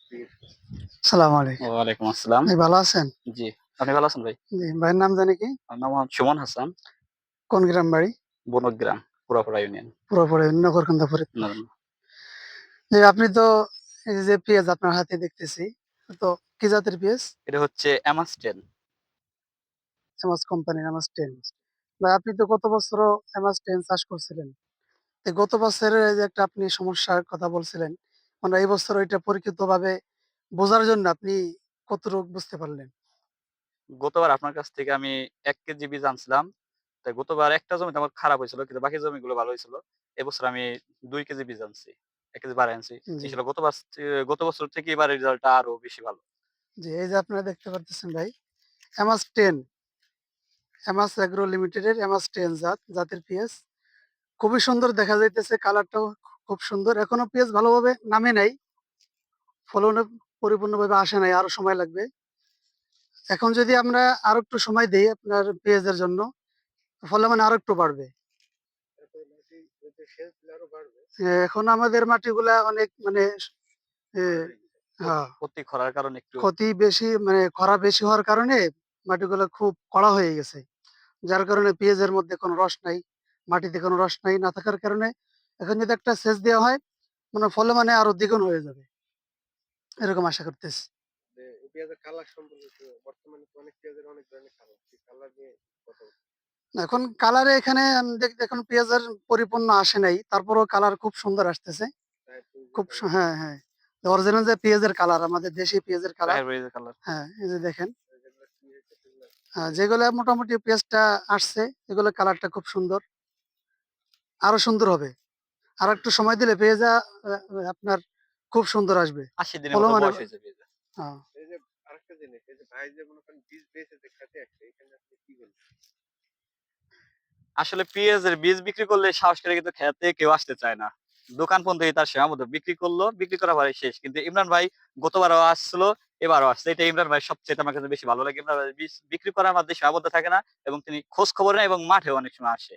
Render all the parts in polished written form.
সালাম আলাইকুম। ওয়ালাইকুম আসসালাম। ভাই ভালো আছেন? জি, আপনি ভালো আছেন ভাই? জি, ভাইয়ের নাম জানি কি? আমার নাম সুমন হাসান, কোন গ্রাম বাড়ি? বনগ্রাম, পুরাপাড়া ইউনিয়ন। পুরোপুরি নগরকান্দা ফরিদপুর। না, জি, আপনি তো এই যে পেঁয়াজ আপনার হাতে দেখতেছি। তো কি জাতের পেঁয়াজ? এটা হচ্ছে অ্যামাস্টেন। এমাস কোম্পানির এমাস 10। ভাই আপনি তো গত বছরও এমাস 10 চাষ করছিলেন। তো গত বছরের এই যে একটা আপনি সমস্যার কথা বলছিলেন, মানে এই বছর ওইটা পরিকৃতভাবে বোঝার জন্য আপনি কতটুকু বুঝতে পারলেন? গতবার আপনার কাছ থেকে আমি ১ কেজি বীজ আনছিলাম। তাই গতবার একটা জমিতে আমার খারাপ হয়েছিল কিন্তু বাকি জমিগুলো ভালো হয়েছিল। এবছর আমি ২ কেজি বীজ আনছি। ১ কেজি বাড়ায় আনছি। জি, ইনশাআল্লাহ গত বছর থেকে এবারের রেজাল্টটা আরো বেশি ভালো। জি, এই যে আপনারা দেখতে পারতেছেন ভাই, এমাস 10, এমাস এগ্রো লিমিটেডের এমাস 10 জাতের পেঁয়াজ। খুবই সুন্দর দেখা যাইতেছে, কালারটাও খুব সুন্দর। এখনো পেঁয়াজ ভালোভাবে নামে নাই। ফলনে পরিপূর্ণভাবে আসে নাই, আরো সময় লাগবে। এখন যদি আমরা আরো একটু সময় দেই আপনার পেঁয়াজের জন্য, ফলে মানে আরো একটু বাড়বে। এখন আমাদের মাটিগুলা অনেক মানে এ হ্যাঁ, প্রতি খরার কারণে একটু ক্ষতি বেশি মানে খরা বেশি হওয়ার কারণে মাটিগুলা খুব কড়া হয়ে গেছে। যার কারণে পেঁয়াজের মধ্যে কোনো রস নাই, মাটিতে কোনো রস নাই। না থাকার কারণে এখন যদি একটা সেচ দেওয়া হয়, মানে ফলে মানে আরো দ্বিগুণ হয়ে যাবে। এরকম আশা করতেছি। এখন কালারে এখানে আমি এখন পেঁয়াজের পরিপূর্ণ আসে নাই। তারপরেও কালার খুব সুন্দর আসতেছে। হ্যাঁ, হ্যাঁ। অরিজিনাল যে পেঁয়াজের কালার, আমাদের দেশি পেঁয়াজের কালার। তাহের ভাইয়ের কালার। হ্যাঁ, এই যে দেখেন। যেগুলা মোটামুটি পেঁয়াজটা আসছে, এগুলোর কালারটা খুব সুন্দর। আরো সুন্দর হবে। আরেকটু সময় দিলে পেঁয়াজা আ আপনার খুব সুন্দর আসবে। ৮০ দিনের ফলও মতো মানে বয়স হয়েছে পেঁয়াজের। হ্যাঁ, আসলে পেঁয়াজের বীজ বিক্রি করলে সাহস করে কিন্তু খেতে কেউ আসতে চায় না। দোকান পর্যন্তই তার সীমাবদ্ধ। বিক্রি করলো, বিক্রি করা পরে শেষ। কিন্তু ইমরান ভাই গতবারও আসছিল, এবারও আসছে। এটা ইমরান ভাই সবচাইতে আমার কাছে বেশি ভালো লাগে। ইমরান ভাই বীজ বিক্রি করার মধ্যে সীমাবদ্ধ থাকে না এবং তিনি খোঁজ খবর নেয় এবং মাঠেও অনেক সময় আসে।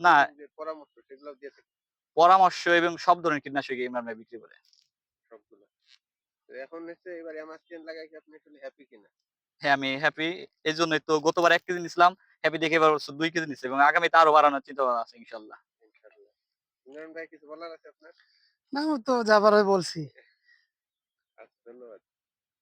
না, পরামর্শ এবং সব ধরনের কীটনাশকই ইমরান ভাই বিক্রি করে। হ্যাঁ, আমি হ্যাপি। এজন্যই তো গতবার ১ কেজি নিছিলাম। হ্যাপি দেখে এবার ২ কেজি নিচ্ছি এবং আগামীতে আরো বাড়ানোর চিন্তাভাবনা আছে ইনশাআল্লাহ। না আমি তো যা পারার বলছি।